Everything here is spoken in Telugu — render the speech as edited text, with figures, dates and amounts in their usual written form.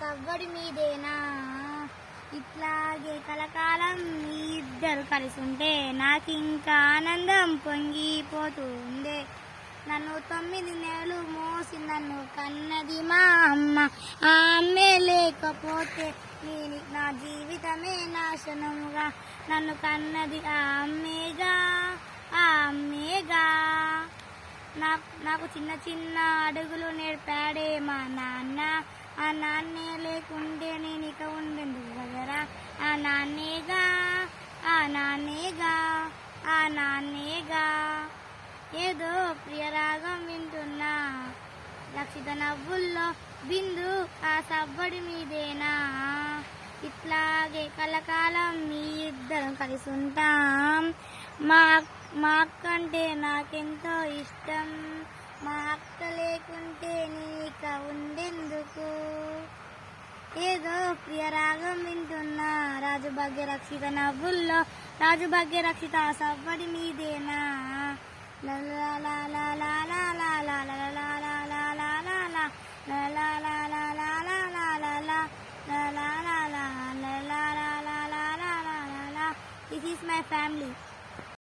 సవ్వడి మీదేనా. ఇట్లాగే కలకాలం మీ ఇద్దరు కలిసి ఉంటే నాకింకా ఆనందం పొంగిపోతుందే. నన్ను 9 నెలలు మోసి నన్ను కన్నది మా అమ్మ. ఆ అమ్మే లేకపోతే నా జీవితమే నాశనముగా. నన్ను కన్నది ఆ అమ్మేగా, ఆ అమ్మేగా. నాకు చిన్న చిన్న అడుగులు నేర్పాడే మా నాన్న. ఆ నాన్నే లేకుంటే నేను ఇక ఉండేందుకు కదరా. ఆ నాన్నేగా, ఆ నాన్నేగా, ఆ నాన్నేగా. ఏదో ప్రియరాగం వింటున్నా రక్షిత నవ్వుల్లో బిందు ఆ సవ్వడి మీదేనా. ఇట్లాగే కలకాలం మీ ఇద్దరం కలిసి ఉంటాం. మా అక్కంటే నాకెంతో ఇష్టం. మా అక్క లేకుంటే నీక ఉండేందుకు. ఏదో ప్రియరాగం వింటున్నా రాజుభాగ్య రక్షిత నవ్వుల్లో రాజుభాగ్య రక్షిత సవ్వడి మీదేనా.